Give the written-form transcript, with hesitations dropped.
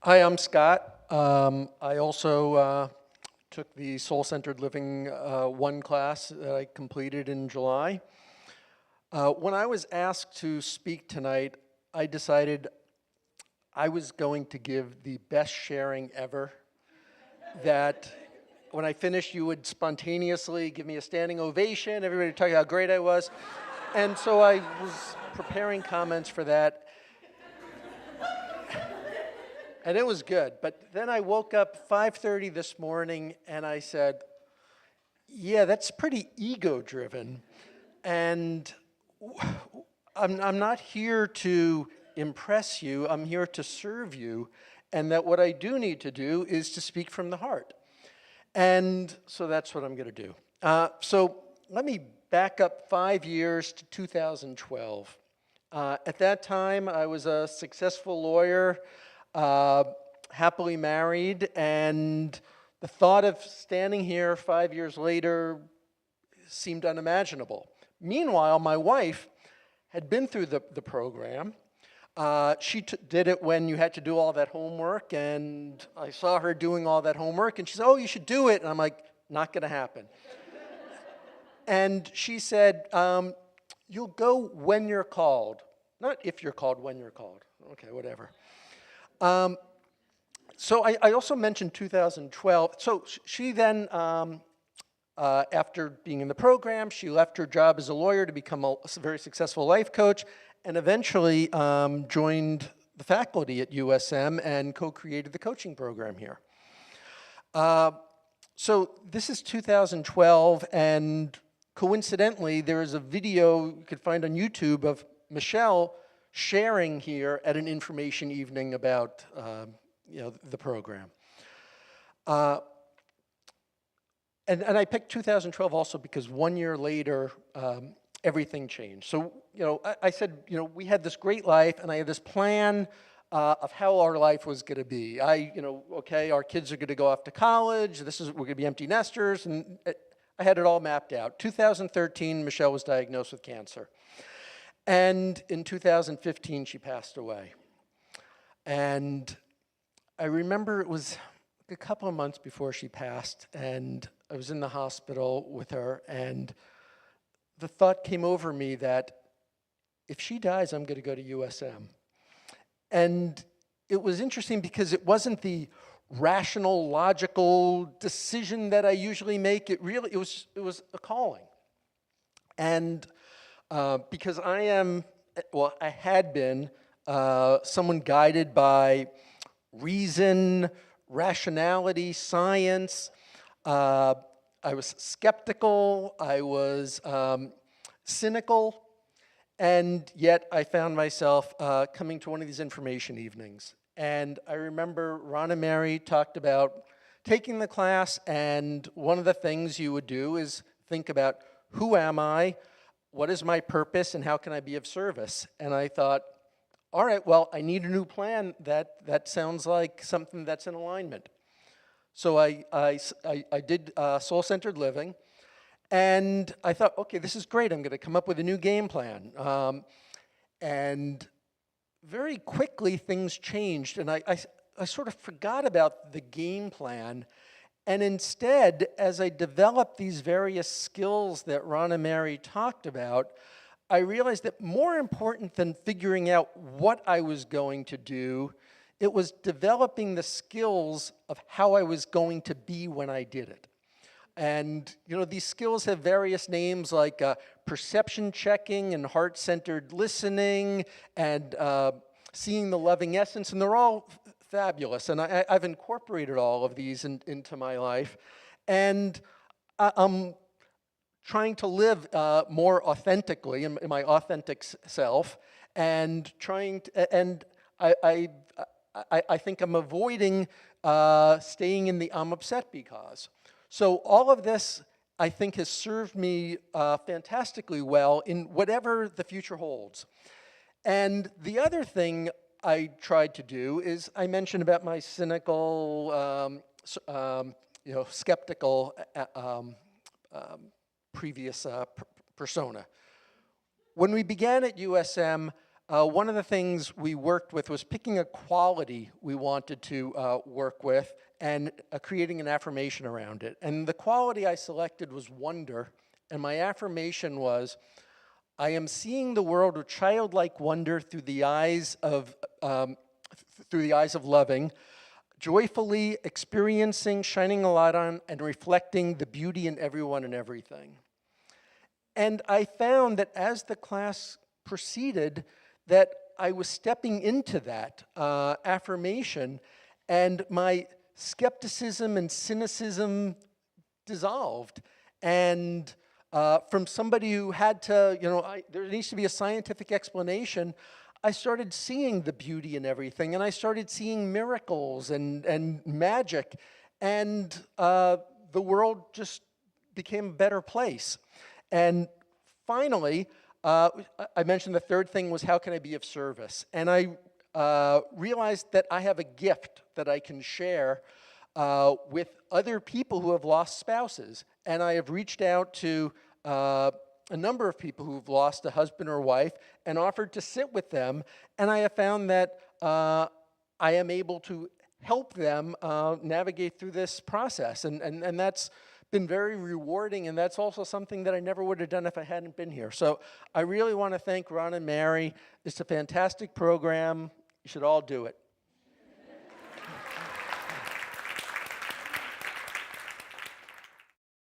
Hi, I'm Scott. I also took the Soul-Centered Living 1 class that I completed in July. When I was asked to speak tonight, I decided I was going to give the best sharing ever, that when I finished, you would spontaneously give me a standing ovation, everybody would tell you how great I was. And so I was preparing comments for that, and it was good. But then I woke up 5:30 this morning and I said, yeah, that's pretty ego-driven. And I'm not here to impress you, I'm here to serve you. And that what I do need to do is to speak from the heart. And so that's what I'm going to do. So let me back up 5 years to 2012. At that time, I was a successful lawyer, happily married, and the thought of standing here 5 years later seemed unimaginable. Meanwhile, my wife had been through the program. She did it when you had to do all that homework, and I saw her doing all that homework, and she said, oh, you should do it. And I'm like, not going to happen. And she said, you'll go when you're called. Not if you're called, when you're called. Okay, whatever. So I also mentioned 2012. So she then, after being in the program, she left her job as a lawyer to become a very successful life coach, and eventually joined the faculty at USM and co-created the coaching program here. So this is 2012, and coincidentally, there is a video you could find on YouTube of Michelle sharing here at an information evening about the program. And I picked 2012 also because 1 year later, everything changed. So, I said, we had this great life, and I had this plan of how our life was going to be. Okay, our kids are going to go off to college. We're going to be empty nesters, and I had it all mapped out. 2013, Michelle was diagnosed with cancer. And in 2015, she passed away. And I remember it was a couple of months before she passed, and I was in the hospital with her, and the thought came over me that if she dies, I'm going to go to USM. And it was interesting because it wasn't the rational, logical decision that I usually make. It was a calling. And because I had been someone guided by reason, rationality, science. I was skeptical, I was cynical, and yet I found myself coming to one of these information evenings. And I remember Ron and Mary talked about taking the class, and one of the things you would do is think about, who am I, what is my purpose, and how can I be of service? And I thought, all right, well, I need a new plan that sounds like something that's in alignment. So I did Soul-Centered Living, and I thought, okay, this is great. I'm going to come up with a new game plan. And very quickly, things changed, and I sort of forgot about the game plan. And instead, as I developed these various skills that Ron and Mary talked about, I realized that more important than figuring out what I was going to do, it was developing the skills of how I was going to be when I did it. And these skills have various names like perception checking and heart-centered listening and seeing the loving essence, and they're all fabulous. And I've incorporated all of these into my life. And I'm trying to live more authentically in my authentic self, and I think I'm avoiding staying in the I'm upset because. So all of this, I think, has served me fantastically well in whatever the future holds. And the other thing I tried to do is, I mentioned about my cynical, skeptical previous persona. When we began at USM, one of the things we worked with was picking a quality we wanted to work with and creating an affirmation around it. And the quality I selected was wonder, and my affirmation was, I am seeing the world with childlike wonder through the eyes of loving, joyfully experiencing, shining a light on, and reflecting the beauty in everyone and everything. And I found that as the class proceeded, that I was stepping into that affirmation, and my skepticism and cynicism dissolved. And from somebody who had to, there needs to be a scientific explanation, I started seeing the beauty in everything, and I started seeing miracles and magic, and the world just became a better place. And finally, I mentioned the third thing was, how can I be of service? And I realized that I have a gift that I can share with other people who have lost spouses. And I have reached out to a number of people who've lost a husband or wife and offered to sit with them. And I have found that I am able to help them navigate through this process. And that's been very rewarding, and that's also something that I never would have done if I hadn't been here. So I really want to thank Ron and Mary. It's a fantastic program. You should all do it.